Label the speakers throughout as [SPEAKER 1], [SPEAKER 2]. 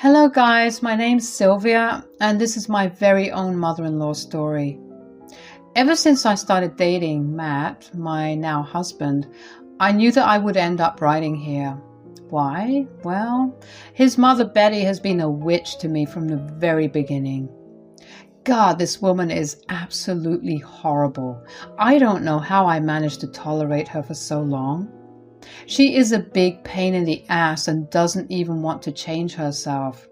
[SPEAKER 1] Hello guys, my name's Sylvia and this is my very own mother-in-law story. Ever since I started dating Matt, my now husband, I knew that I would end up writing here. Why? Well, his mother Betty has been a witch to me from the very beginning. God, this woman is absolutely horrible. I don't know how I managed to tolerate her for so long. She is a big pain in the ass and doesn't even want to change herself.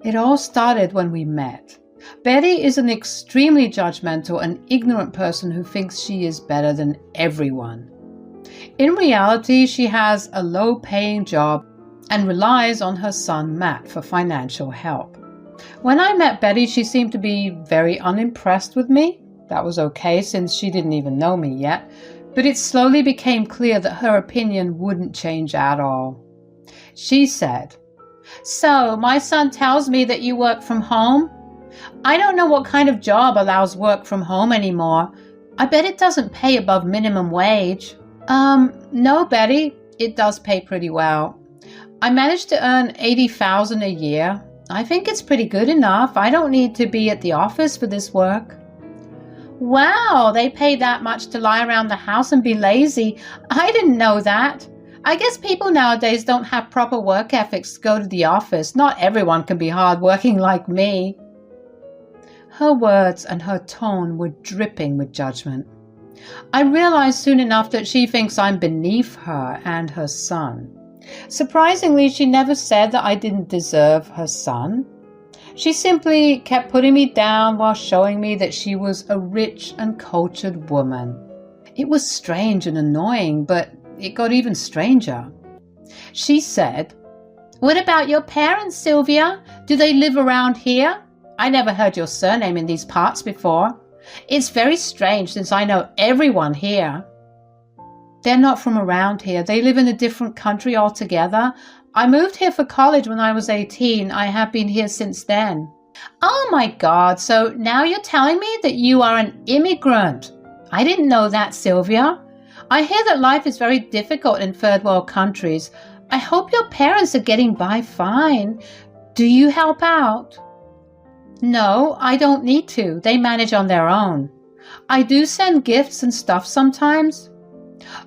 [SPEAKER 1] It all started when we met. Betty is an extremely judgmental and ignorant person who thinks she is better than everyone. In reality, she has a low-paying job and relies on her son Matt for financial help. When I met Betty, she seemed to be very unimpressed with me. That was okay since she didn't even know me yet. But it slowly became clear that her opinion wouldn't change at all. She said, "So, my son tells me that you work from home? I don't know what kind of job allows work from home anymore. I bet it doesn't pay above minimum wage." No, Betty, it does pay pretty well. I managed to earn $80,000 a year. I think it's pretty good enough. I don't need to be at the office for this work. Wow, they pay that much to lie around the house and be lazy. I didn't know that. I guess people nowadays don't have proper work ethics to go to the office. Not everyone can be hardworking like me. Her words and her tone were dripping with judgment. I realized soon enough that she thinks I'm beneath her and her son. Surprisingly, she never said that I didn't deserve her son. She simply kept putting me down while showing me that she was a rich and cultured woman. It was strange and annoying, but it got even stranger. She said, "What about your parents, Sylvia? Do they live around here? I never heard your surname in these parts before. It's very strange since I know everyone here." "They're not from around here. They live in a different country altogether. I moved here for college when I was 18. I have been here since then." "Oh my God, so now you're telling me that you are an immigrant. I didn't know that, Sylvia. I hear that life is very difficult in third world countries. I hope your parents are getting by fine. Do you help out?" "No, I don't need to. They manage on their own. I do send gifts and stuff sometimes."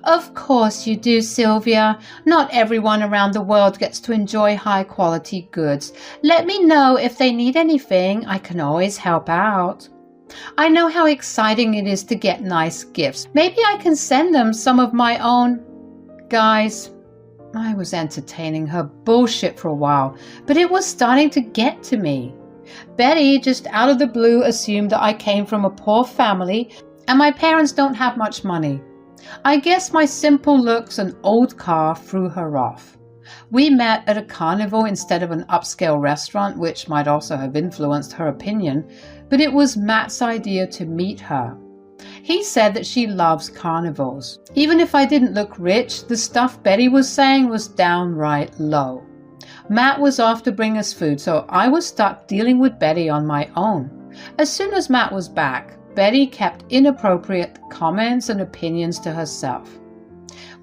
[SPEAKER 1] "Of course you do, Sylvia. Not everyone around the world gets to enjoy high-quality goods. Let me know if they need anything. I can always help out. I know how exciting it is to get nice gifts. Maybe I can send them some of my own." Guys, I was entertaining her bullshit for a while, but it was starting to get to me. Betty, just out of the blue, assumed that I came from a poor family and my parents don't have much money. I guess my simple looks and old car threw her off. We met at a carnival instead of an upscale restaurant, which might also have influenced her opinion, but it was Matt's idea to meet her. He said that she loves carnivals. Even if I didn't look rich, the stuff Betty was saying was downright low. Matt was off to bring us food, so I was stuck dealing with Betty on my own. As soon as Matt was back, Betty kept inappropriate comments and opinions to herself.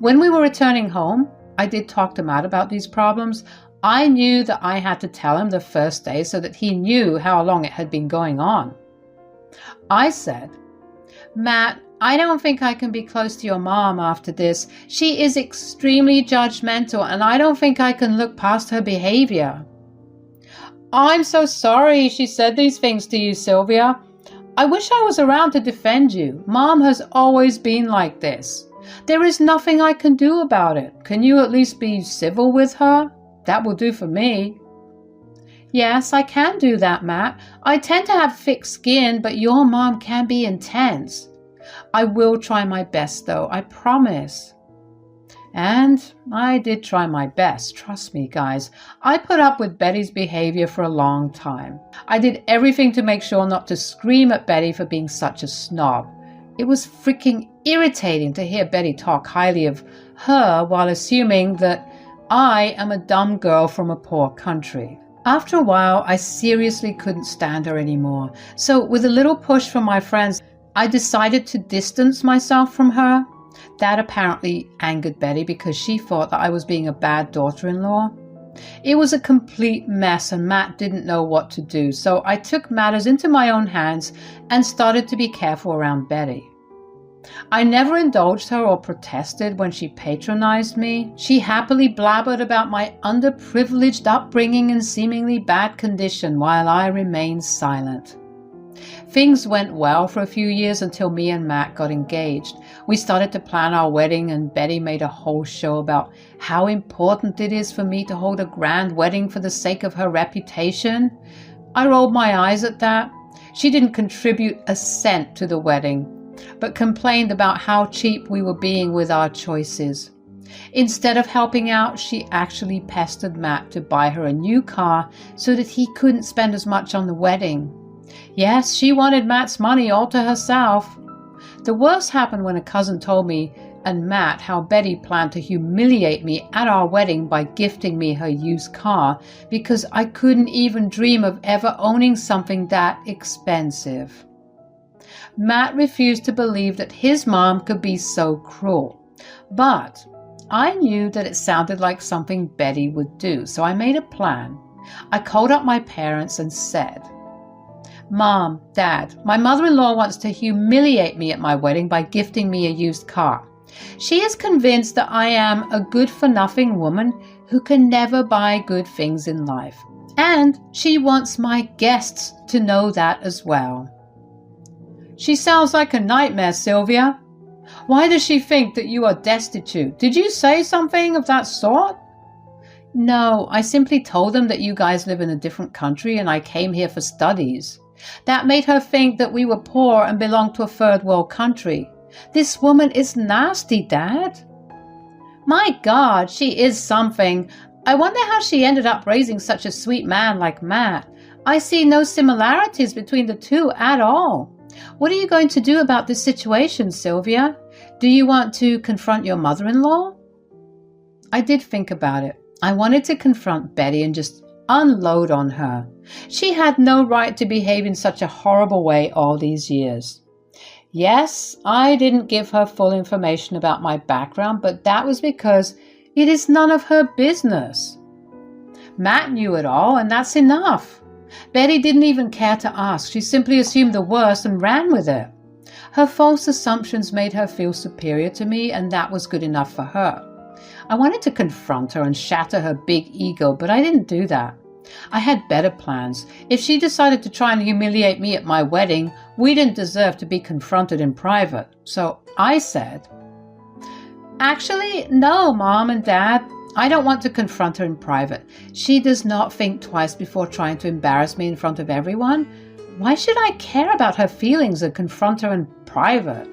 [SPEAKER 1] When we were returning home, I did talk to Matt about these problems. I knew that I had to tell him the first day so that he knew how long it had been going on. I said, "Matt, I don't think I can be close to your mom after this. She is extremely judgmental and I don't think I can look past her behavior." "I'm so sorry she said these things to you, Sylvia. I wish I was around to defend you. Mom has always been like this. There is nothing I can do about it. Can you at least be civil with her? That will do for me." "Yes, I can do that, Matt. I tend to have thick skin, but your mom can be intense. I will try my best, though, I promise." And I did try my best, trust me, guys. I put up with Betty's behavior for a long time. I did everything to make sure not to scream at Betty for being such a snob. It was freaking irritating to hear Betty talk highly of her while assuming that I am a dumb girl from a poor country. After a while, I seriously couldn't stand her anymore. So with a little push from my friends, I decided to distance myself from her. That apparently angered Betty because she thought that I was being a bad daughter-in-law. It was a complete mess and Matt didn't know what to do, so I took matters into my own hands and started to be careful around Betty. I never indulged her or protested when she patronized me. She happily blabbered about my underprivileged upbringing and seemingly bad condition while I remained silent. Things went well for a few years until me and Matt got engaged. We started to plan our wedding and Betty made a whole show about how important it is for me to hold a grand wedding for the sake of her reputation. I rolled my eyes at that. She didn't contribute a cent to the wedding, but complained about how cheap we were being with our choices. Instead of helping out, she actually pestered Matt to buy her a new car so that he couldn't spend as much on the wedding. Yes, she wanted Matt's money all to herself. The worst happened when a cousin told me and Matt how Betty planned to humiliate me at our wedding by gifting me her used car because I couldn't even dream of ever owning something that expensive. Matt refused to believe that his mom could be so cruel, but I knew that it sounded like something Betty would do, so I made a plan. I called up my parents and said, "Mom, Dad, my mother-in-law wants to humiliate me at my wedding by gifting me a used car. She is convinced that I am a good-for-nothing woman who can never buy good things in life, and she wants my guests to know that as well." "She sounds like a nightmare, Sylvia. Why does she think that you are destitute? Did you say something of that sort?" "No, I simply told them that you guys live in a different country and I came here for studies. That made her think that we were poor and belonged to a third world country. This woman is nasty, Dad." "My God, she is something. I wonder how she ended up raising such a sweet man like Matt. I see no similarities between the two at all. What are you going to do about this situation, Sylvia? Do you want to confront your mother-in-law?" I did think about it. I wanted to confront Betty and just unload on her. She had no right to behave in such a horrible way all these years. Yes, I didn't give her full information about my background, but that was because it is none of her business. Matt knew it all, and that's enough. Betty didn't even care to ask. She simply assumed the worst and ran with it. Her false assumptions made her feel superior to me, and that was good enough for her. I wanted to confront her and shatter her big ego, but I didn't do that. I had better plans. If she decided to try and humiliate me at my wedding, we didn't deserve to be confronted in private. So I said, "Actually, no, Mom and Dad. I don't want to confront her in private. She does not think twice before trying to embarrass me in front of everyone. Why should I care about her feelings and confront her in private?"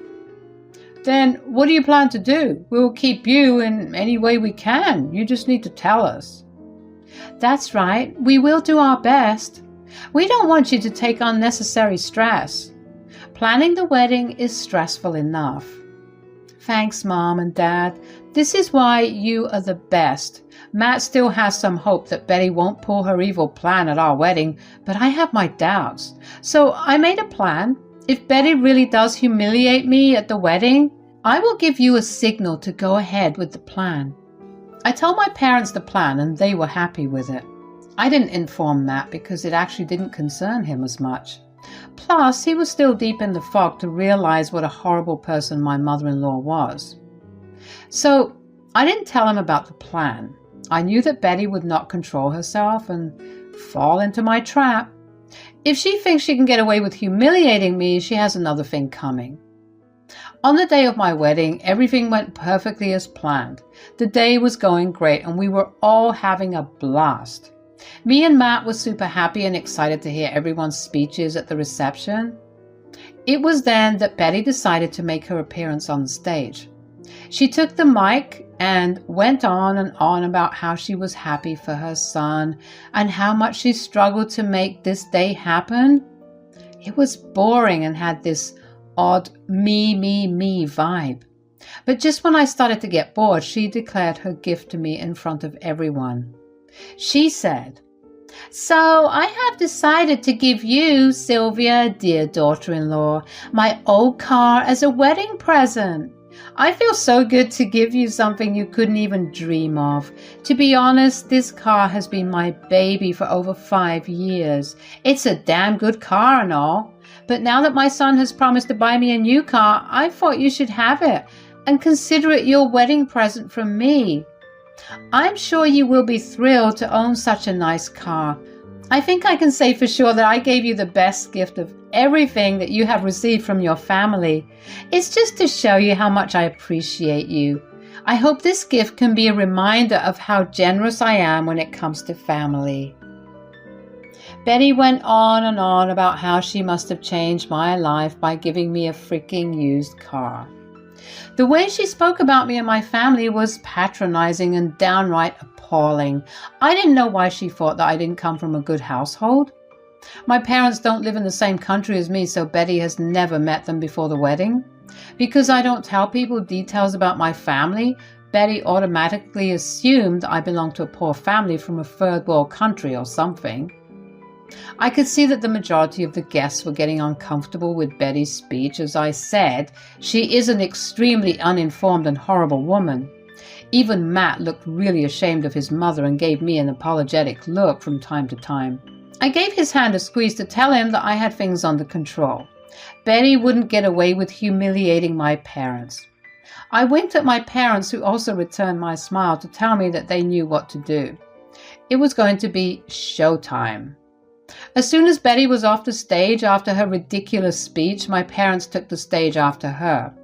[SPEAKER 1] "Then what do you plan to do? We will keep you in any way we can. You just need to tell us." "That's right. We will do our best. We don't want you to take unnecessary stress. Planning the wedding is stressful enough." "Thanks, Mom and Dad. This is why you are the best. Matt still has some hope that Betty won't pull her evil plan at our wedding, but I have my doubts. So I made a plan. If Betty really does humiliate me at the wedding, I will give you a signal to go ahead with the plan." I told my parents the plan and they were happy with it. I didn't inform Matt because it actually didn't concern him as much. Plus, he was still deep in the fog to realize what a horrible person my mother-in-law was. So I didn't tell him about the plan. I knew that Betty would not control herself and fall into my trap. If she thinks she can get away with humiliating me, she has another thing coming. On the day of my wedding, everything went perfectly as planned. The day was going great and we were all having a blast. Me and Matt were super happy and excited to hear everyone's speeches at the reception. It was then that Betty decided to make her appearance on the stage. She took the mic and went on and on about how she was happy for her son and how much she struggled to make this day happen. It was boring and had this odd me vibe. But just when I started to get bored, she declared her gift to me in front of everyone. She said, "So I have decided to give you, Sylvia, dear daughter-in-law, my old car as a wedding present. I feel so good to give you something you couldn't even dream of. To be honest, this car has been my baby for over 5 years. It's a damn good car and all. But now that my son has promised to buy me a new car, I thought you should have it and consider it your wedding present from me. I'm sure you will be thrilled to own such a nice car. I think I can say for sure that I gave you the best gift of everything that you have received from your family. It's just to show you how much I appreciate you. I hope this gift can be a reminder of how generous I am when it comes to family. Betty went on and on about how she must have changed my life by giving me a freaking used car. The way she spoke about me and my family was patronizing and downright appalling. I didn't know why she thought that I didn't come from a good household. My parents don't live in the same country as me, so Betty has never met them before the wedding. Because I don't tell people details about my family, Betty automatically assumed I belonged to a poor family from a third world country or something. I could see that the majority of the guests were getting uncomfortable with Betty's speech. As I said, she is an extremely uninformed and horrible woman. Even Matt looked really ashamed of his mother and gave me an apologetic look from time to time. I gave his hand a squeeze to tell him that I had things under control. Betty wouldn't get away with humiliating my parents. I winked at my parents, who also returned my smile to tell me that they knew what to do. It was going to be showtime. As soon as Betty was off the stage after her ridiculous speech, my parents took the stage after her.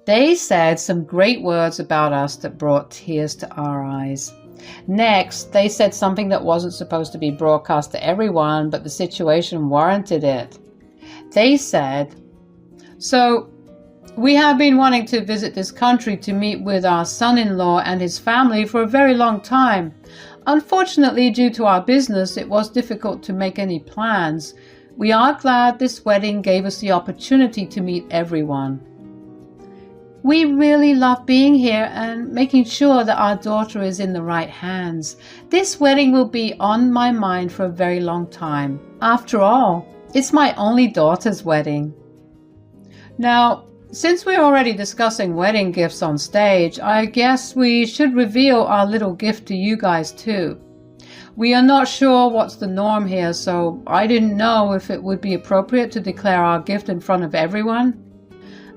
[SPEAKER 1] They said some great words about us that brought tears to our eyes. Next, they said something that wasn't supposed to be broadcast to everyone, but the situation warranted it. They said, "So, we have been wanting to visit this country to meet with our son-in-law and his family for a very long time. Unfortunately, due to our business, it was difficult to make any plans. We are glad this wedding gave us the opportunity to meet everyone. We really love being here and making sure that our daughter is in the right hands. This wedding will be on my mind for a very long time. After all, it's my only daughter's wedding." Now, since we're already discussing wedding gifts on stage, I guess we should reveal our little gift to you guys too. We are not sure what's the norm here, so I didn't know if it would be appropriate to declare our gift in front of everyone.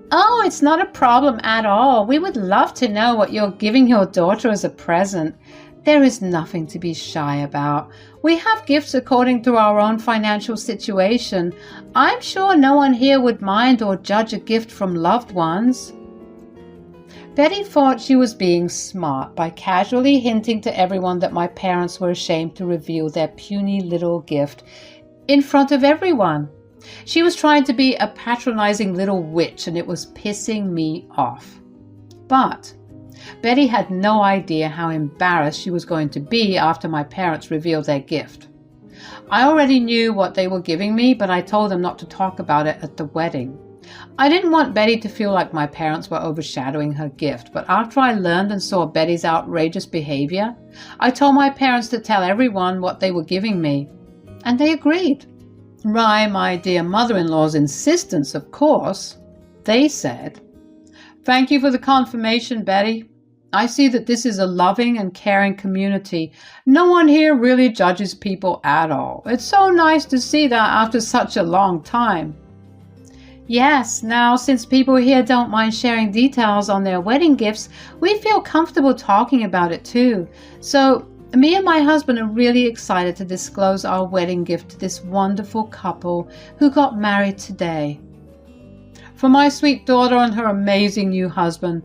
[SPEAKER 1] Oh, it's not a problem at all. We would love to know what you're giving your daughter as a present. There is nothing to be shy about. We have gifts according to our own financial situation. I'm sure no one here would mind or judge a gift from loved ones. Betty thought she was being smart by casually hinting to everyone that my parents were ashamed to reveal their puny little gift in front of everyone. She was trying to be a patronizing little witch, and it was pissing me off. But Betty had no idea how embarrassed she was going to be after my parents revealed their gift. I already knew what they were giving me, but I told them not to talk about it at the wedding. I didn't want Betty to feel like my parents were overshadowing her gift, but after I learned and saw Betty's outrageous behavior, I told my parents to tell everyone what they were giving me, and they agreed. By my dear mother-in-law's insistence, of course. They said, "Thank you for the confirmation, Betty. I see that this is a loving and caring community. No one here really judges people at all. It's so nice to see that after such a long time." Yes, now since people here don't mind sharing details on their wedding gifts, we feel comfortable talking about it too. So me and my husband are really excited to disclose our wedding gift to this wonderful couple who got married today. For my sweet daughter and her amazing new husband,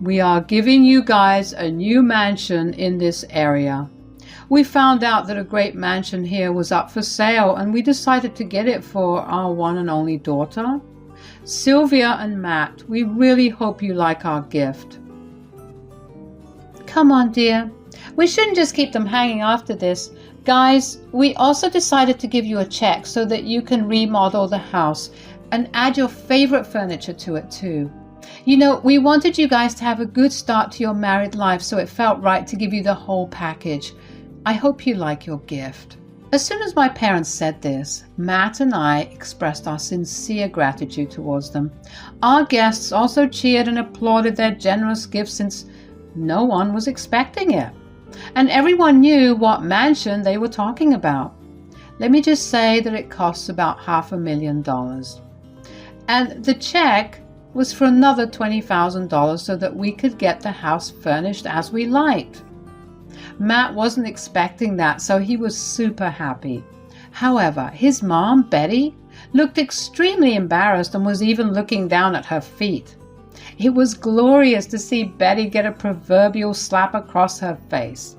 [SPEAKER 1] we are giving you guys a new mansion in this area. We found out that a great mansion here was up for sale, and we decided to get it for our one and only daughter. Sylvia and Matt, we really hope you like our gift. Come on, dear. We shouldn't just keep them hanging after this. Guys, we also decided to give you a check so that you can remodel the house and add your favorite furniture to it too. You know, we wanted you guys to have a good start to your married life, so it felt right to give you the whole package. I hope you like your gift. As soon as my parents said this, Matt and I expressed our sincere gratitude towards them. Our guests also cheered and applauded their generous gift since no one was expecting it. And everyone knew what mansion they were talking about. Let me just say that it costs about $500,000. And the check was for another $20,000 so that we could get the house furnished as we liked. Matt wasn't expecting that, so he was super happy. However, his mom, Betty, looked extremely embarrassed and was even looking down at her feet. It was glorious to see Betty get a proverbial slap across her face.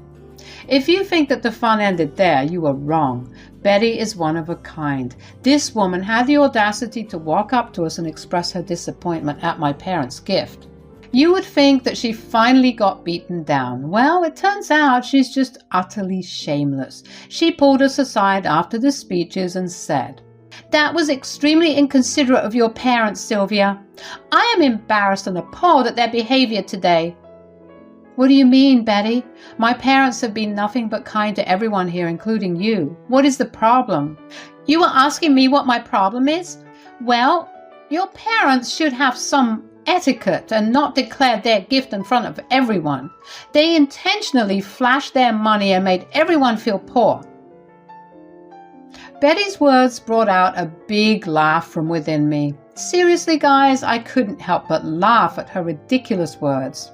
[SPEAKER 1] If you think that the fun ended there, you are wrong. Betty is one of a kind. This woman had the audacity to walk up to us and express her disappointment at my parents' gift. You would think that she finally got beaten down. Well, it turns out she's just utterly shameless. She pulled us aside after the speeches and said, "That was extremely inconsiderate of your parents, Sylvia. I am embarrassed and appalled at their behavior today." "What do you mean, Betty? My parents have been nothing but kind to everyone here, including you. What is the problem?" "You are asking me what my problem is? Well, your parents should have some etiquette and not declare their gift in front of everyone. They intentionally flashed their money and made everyone feel poor." Betty's words brought out a big laugh from within me. Seriously, guys, I couldn't help but laugh at her ridiculous words.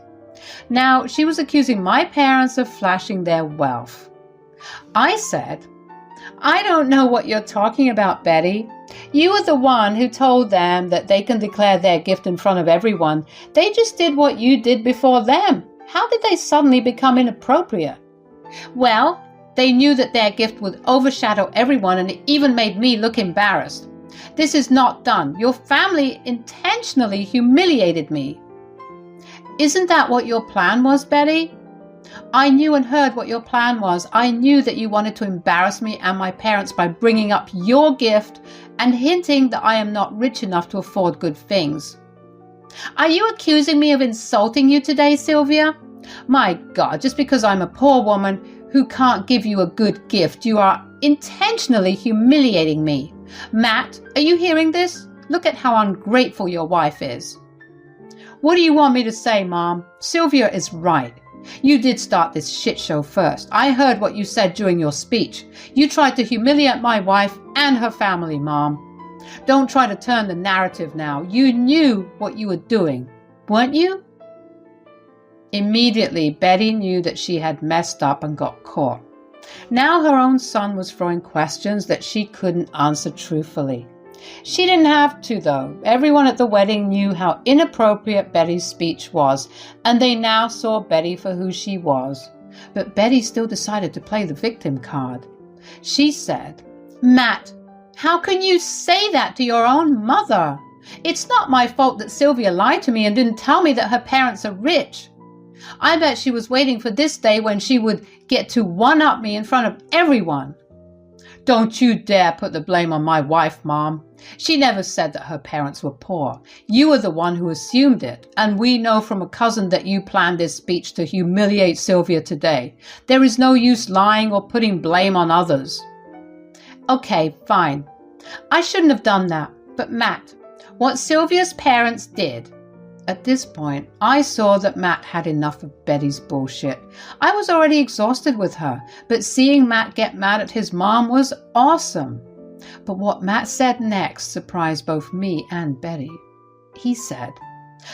[SPEAKER 1] Now, she was accusing my parents of flashing their wealth. I said, "I don't know what you're talking about, Betty. You were the one who told them that they can declare their gift in front of everyone. They just did what you did before them. How did they suddenly become inappropriate?" "Well, they knew that their gift would overshadow everyone, and it even made me look embarrassed. This is not done. Your family intentionally humiliated me." "Isn't that what your plan was, Betty?" "I knew and heard what your plan was. I knew that you wanted to embarrass me and my parents by bringing up your gift and hinting that I am not rich enough to afford good things." "Are you accusing me of insulting you today, Sylvia? My God, just because I'm a poor woman who can't give you a good gift, you are intentionally humiliating me. Matt, are you hearing this? Look at how ungrateful your wife is." "What do you want me to say, Mom? Sylvia is right. You did start this shit show first. I heard what you said during your speech. You tried to humiliate my wife and her family, Mom. Don't try to turn the narrative now. You knew what you were doing, weren't you?" Immediately, Betty knew that she had messed up and got caught. Now her own son was throwing questions that she couldn't answer truthfully. She didn't have to, though. Everyone at the wedding knew how inappropriate Betty's speech was, and they now saw Betty for who she was. But Betty still decided to play the victim card. She said, "Matt, how can you say that to your own mother? It's not my fault that Sylvia lied to me and didn't tell me that her parents are rich. I bet she was waiting for this day when she would get to one-up me in front of everyone." "Don't you dare put the blame on my wife, Mom. She never said that her parents were poor. You were the one who assumed it, and we know from a cousin that you planned this speech to humiliate Sylvia today. There is no use lying or putting blame on others." "Okay, fine. I shouldn't have done that. But Matt, what Sylvia's parents did..." At this point, I saw that Matt had enough of Betty's bullshit. I was already exhausted with her, but seeing Matt get mad at his mom was awesome. But what Matt said next surprised both me and Betty. He said,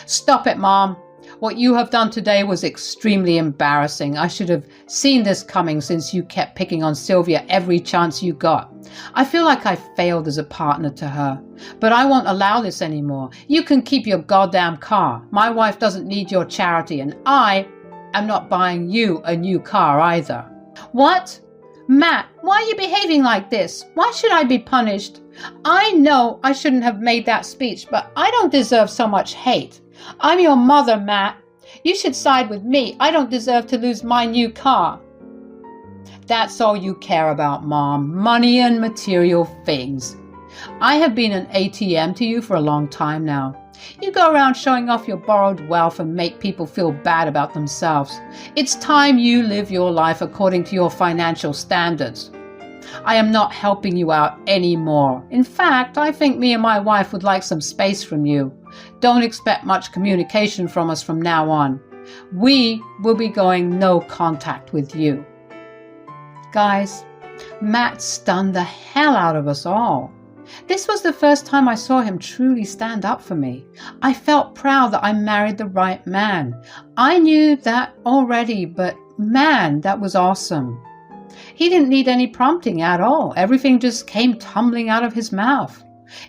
[SPEAKER 1] "Stop it, Mom. What you have done today was extremely embarrassing. I should have seen this coming since you kept picking on Sylvia every chance you got. I feel like I failed as a partner to her. But I won't allow this anymore. You can keep your goddamn car. My wife doesn't need your charity, and I am not buying you a new car either." "What? Matt, why are you behaving like this? Why should I be punished? I know I shouldn't have made that speech, but I don't deserve so much hate. I'm your mother, Matt. You should side with me. I don't deserve to lose my new car." "That's all you care about, Mom. Money and material things. I have been an ATM to you for a long time now. You go around showing off your borrowed wealth and make people feel bad about themselves. It's time you live your life according to your financial standards. I am not helping you out anymore. In fact, I think me and my wife would like some space from you. Don't expect much communication from us from now on. We will be going no contact with you." Guys, Matt stunned the hell out of us all. This was the first time I saw him truly stand up for me. I felt proud that I married the right man. I knew that already, but man, that was awesome. He didn't need any prompting at all. Everything just came tumbling out of his mouth.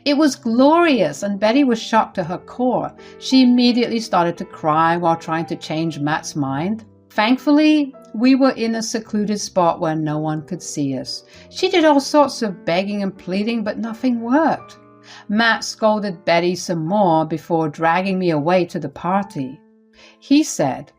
[SPEAKER 1] It was glorious, and Betty was shocked to her core. She immediately started to cry while trying to change Matt's mind. Thankfully, we were in a secluded spot where no one could see us. She did all sorts of begging and pleading, but nothing worked. Matt scolded Betty some more before dragging me away to the party. He said,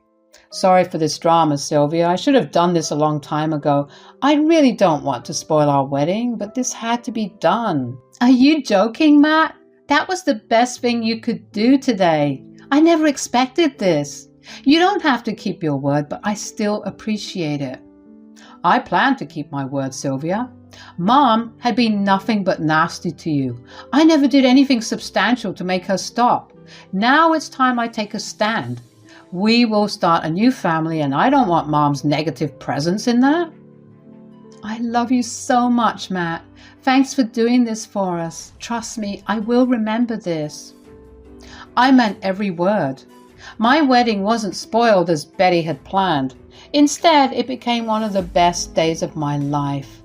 [SPEAKER 1] "Sorry for this drama, Sylvia. I should have done this a long time ago. I really don't want to spoil our wedding, but this had to be done." "Are you joking, Matt? That was the best thing you could do today. I never expected this. You don't have to keep your word, but I still appreciate it." "I plan to keep my word, Sylvia. Mom had been nothing but nasty to you. I never did anything substantial to make her stop. Now it's time I take a stand. We will start a new family, and I don't want Mom's negative presence in that." "I love you so much, Matt. Thanks for doing this for us. Trust me, I will remember this." I meant every word. My wedding wasn't spoiled as Betty had planned. Instead, it became one of the best days of my life.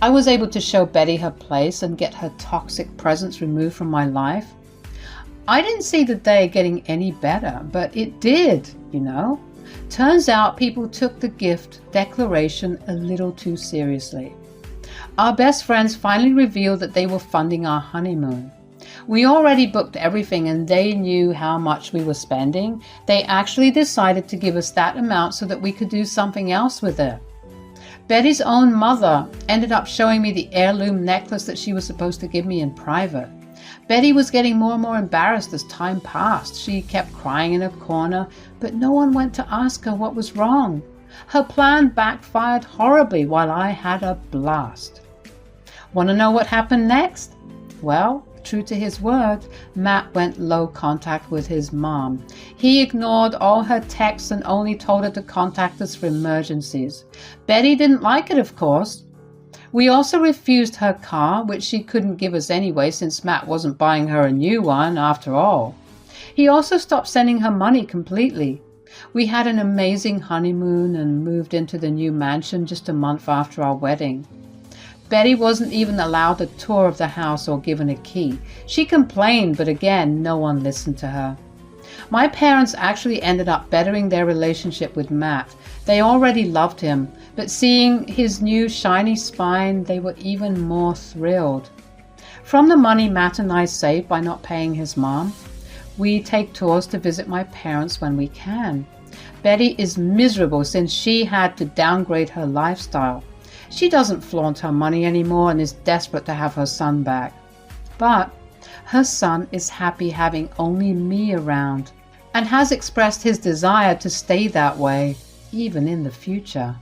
[SPEAKER 1] I was able to show Betty her place and get her toxic presence removed from my life. I didn't see the day getting any better, but it did, you know. Turns out people took the gift declaration a little too seriously. Our best friends finally revealed that they were funding our honeymoon. We already booked everything and they knew how much we were spending. They actually decided to give us that amount so that we could do something else with it. Betty's own mother ended up showing me the heirloom necklace that she was supposed to give me in private. Betty was getting more and more embarrassed as time passed. She kept crying in a corner, but no one went to ask her what was wrong. Her plan backfired horribly while I had a blast. Want to know what happened next? Well, true to his word, Matt went low contact with his mom. He ignored all her texts and only told her to contact us for emergencies. Betty didn't like it, of course. We also refused her car, which she couldn't give us anyway since Matt wasn't buying her a new one after all. He also stopped sending her money completely. We had an amazing honeymoon and moved into the new mansion just a month after our wedding. Betty wasn't even allowed a tour of the house or given a key. She complained, but again, no one listened to her. My parents actually ended up bettering their relationship with Matt. They already loved him, but seeing his new shiny spine, they were even more thrilled. From the money Matt and I saved by not paying his mom, we take tours to visit my parents when we can. Betty is miserable since she had to downgrade her lifestyle. She doesn't flaunt her money anymore and is desperate to have her son back. But her son is happy having only me around and has expressed his desire to stay that way, even in the future.